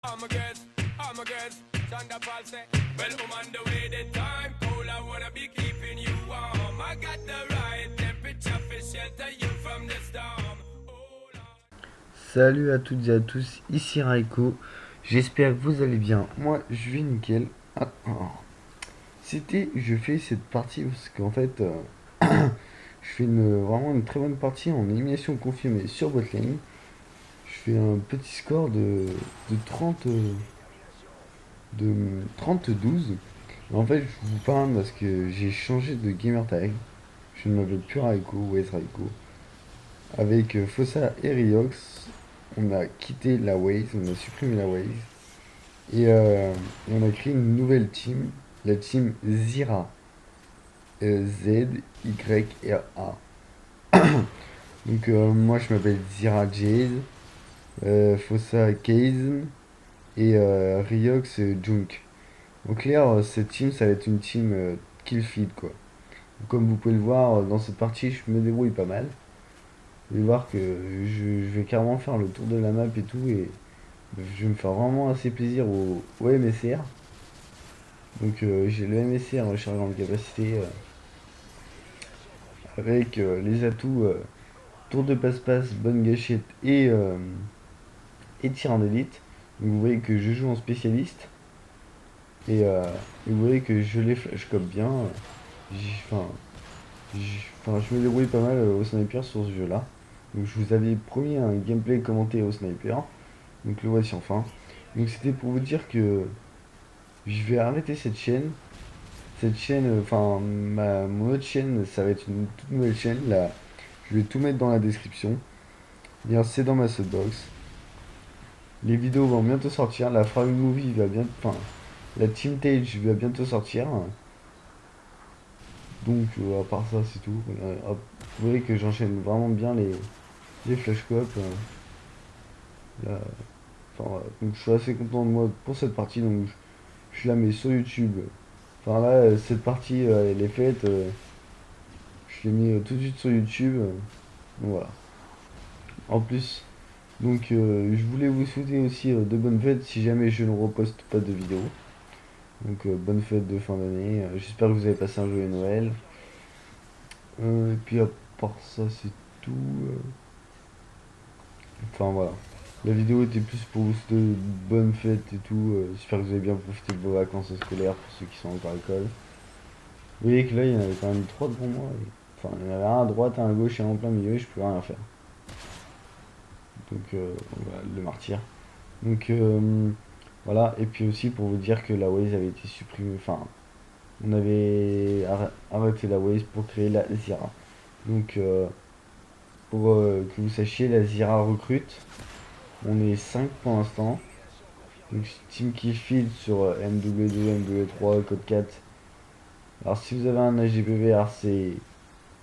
Armageddon, Armageddon, Thunder Paul say, well, I'm on the way, the time cold, I wanna be keeping you warm. I got the right temperature for shelter you from the storm. Oh, Lord. Salut à toutes et à tous, ici Raiko. J'espère que vous allez bien. Moi, je vais nickel. Je fais cette partie parce qu'en fait, je fais vraiment une très bonne partie en élimination confirmée sur botlane. Je fais un petit score de 30, de 30-12. En fait, je vous parle parce que j'ai changé de gamer tag. Je ne m'appelle plus Raiko ou S Raiko. Avec Fossa et Riox, on a quitté la Waze, on a supprimé la Waze. Et on a créé une nouvelle team, la team Zira. Z-Y-R-A. Donc moi je m'appelle Zira Jade, Fossa Kazen et Riox Junk. En clair, cette team ça va être une team kill feed quoi. Comme vous pouvez le voir, dans cette partie je me débrouille pas mal. Vous allez voir que je vais carrément faire le tour de la map et tout et je vais me faire vraiment assez plaisir au MSR. Donc j'ai le MSR en recharge grande capacité avec les atouts tour de passe-passe, bonne gâchette et tir en élite. Donc vous voyez que je joue en spécialiste et vous voyez que je les flashcope bien. Enfin, je me débrouille pas mal au sniper sur ce jeu là. Donc je vous avais promis un gameplay commenté au sniper. Donc le voici enfin. Donc c'était pour vous dire que je vais arrêter cette chaîne. Cette chaîne, mon autre chaîne, ça va être une toute nouvelle chaîne. Là, je vais tout mettre dans la description. Bien, c'est dans ma softbox. Les vidéos vont bientôt sortir. La Frag Movie va bientôt. Enfin, la Team Tage va bientôt sortir. Donc, à part ça, c'est tout. Hop. Vous voyez que j'enchaîne vraiment bien les flash coop. Là, donc, je suis assez content de moi pour cette partie. Donc, je la mets sur YouTube. Enfin, là, cette partie, elle est faite. Je l'ai mis tout de suite sur YouTube. Donc, voilà. En plus, donc, je voulais vous souhaiter aussi de bonnes fêtes si jamais je ne reposte pas de vidéo. Donc, bonne fête de fin d'année. J'espère que vous avez passé un joyeux Noël. Et puis, à part ça, c'est tout. Enfin, voilà. La vidéo était plus pour vous souhaiter de bonnes fêtes et tout. J'espère que vous avez bien profité de vos vacances scolaires pour ceux qui sont encore à l'école. Vous voyez que là, il y en avait quand même trois devant moi. Enfin, il y en avait un à droite, un à gauche et un en plein milieu. Et je pouvais rien faire. Donc, voilà, le martyr. Donc, voilà. Et puis aussi pour vous dire que la Waze avait été supprimée. Enfin, on avait arrêté la Waze pour créer la Zira. Donc, pour que vous sachiez, la Zira recrute. On est 5 pour l'instant. Donc, Team Killfield sur MW2, MW3, Code 4. Alors, si vous avez un AGPVR, c'est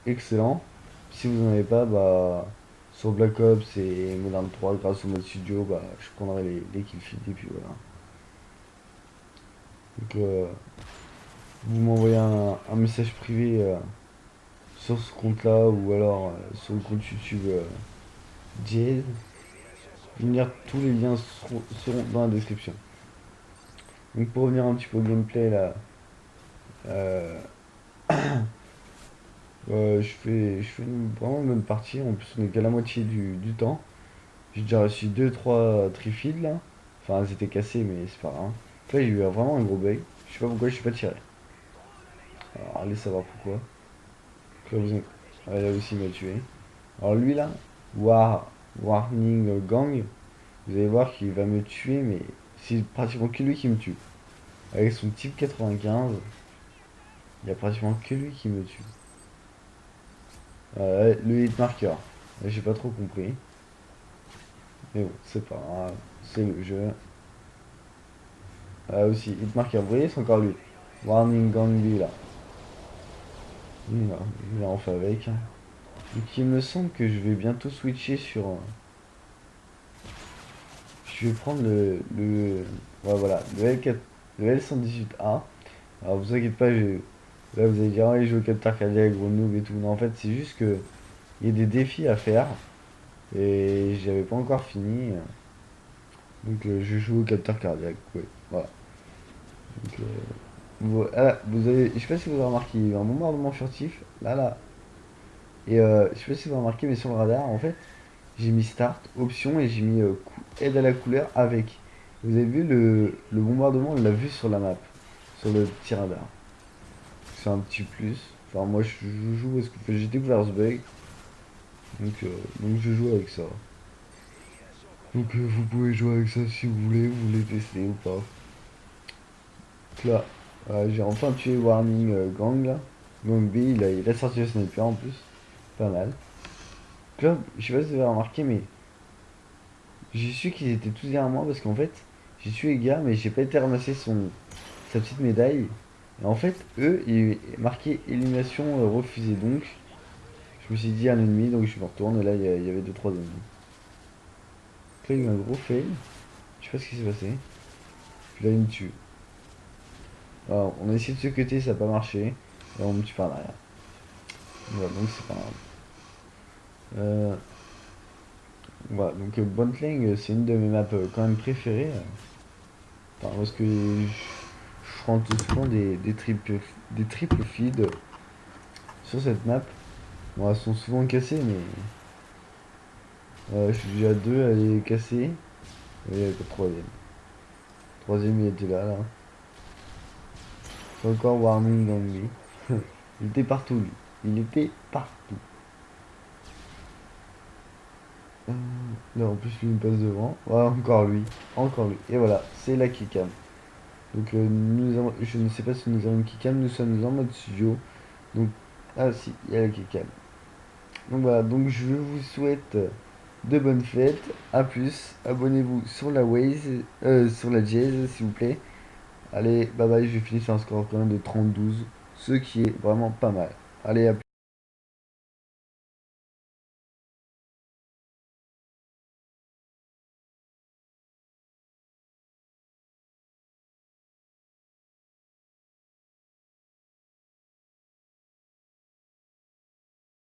excellent. Si vous n'en avez pas, bah, sur Black Ops et Modern 3, grâce au mode studio, bah, je prendrai les Killfield et puis voilà. Donc, vous m'envoyez un message privé sur ce compte-là ou alors sur le compte YouTube Jade. Je vais dire tous les liens seront dans la description. Donc pour revenir un petit peu au gameplay là, euh, je fais vraiment une bonne partie. En plus on est qu'à la moitié du temps. J'ai déjà reçu deux trois trifides là. Enfin elles étaient cassées mais c'est pas grave. Là j'ai eu vraiment un gros bug. Je sais pas pourquoi je suis pas tiré. Alors allez savoir pourquoi. Là, là aussi il m'a tué. Alors lui là, Warning Gang, vous allez voir qu'il va me tuer, mais c'est pratiquement que lui qui me tue. Avec son type 95, il y a pratiquement que lui qui me tue. Le hit marker, j'ai pas trop compris. Mais bon, c'est pas grave, c'est le jeu. Aussi, hit marker, vous voyez, c'est encore lui. Warning Gang lui là. Il en fait avec. Donc il me semble que je vais bientôt switcher sur. Je vais prendre ouais, voilà, le L118A. Alors vous inquiétez pas, là vous allez dire, ouais, il joue au capteur cardiaque, gros noob et tout. Non, en fait, c'est juste que il y a des défis à faire et j'avais pas encore fini. Donc je joue au capteur cardiaque, ouais, voilà. Donc, voilà, vous avez, je sais pas si vous avez remarqué, il y a eu un bombardement furtif, là. Et je sais pas si vous avez remarqué, mais sur le radar, en fait, j'ai mis start, option, et j'ai mis aide à la couleur avec. Vous avez vu le bombardement, on l'a vu sur la map, sur le petit radar. C'est un petit plus. Enfin, moi je joue parce que j'ai découvert ce bug. Donc je joue avec ça. Donc vous pouvez jouer avec ça si vous voulez tester ou pas. Donc là, j'ai enfin tué Warning Gang là. Gang B, il a sorti le sniper en plus. Pas mal. Donc là, je sais pas si vous avez remarqué, mais j'ai su qu'ils étaient tous derrière moi parce qu'en fait, j'ai tué les gars, mais j'ai pas été ramasser sa petite médaille. Et en fait, eux, ils marquaient élimination refusée. Donc, je me suis dit un ennemi, donc je me retourne et là, il y avait 2-3 ennemis. Donc là, il y a eu un gros fail. Je sais pas ce qui s'est passé. Puis là, il me tue. Alors, on a essayé de se cutter, ça n'a pas marché. Et on me tue par derrière. Voilà, donc c'est pas grave. Voilà, donc Bontlang, c'est une de mes maps quand même préférées. Enfin, parce que je rentre souvent des triples feeds sur cette map. Bon, elles sont souvent cassées, mais je suis déjà à deux, elle est cassée. Et il y a que le troisième. Le troisième, il était là. C'est encore Warning dans lui. Il était partout, lui. Il était partout. Là, en plus, lui, il me passe devant. Voilà, encore lui. Encore lui. Et voilà, c'est la keycam. Donc, je ne sais pas si nous avons une keycam. Nous sommes en mode studio. Donc, ah si, il y a la keycam. Donc voilà, donc je vous souhaite de bonnes fêtes. A plus. Abonnez-vous sur la Waze, sur la Jazz, s'il vous plaît. Allez, bye bye, je vais finir sur un score quand même de 32, ce qui est vraiment pas mal. Allez, à plus.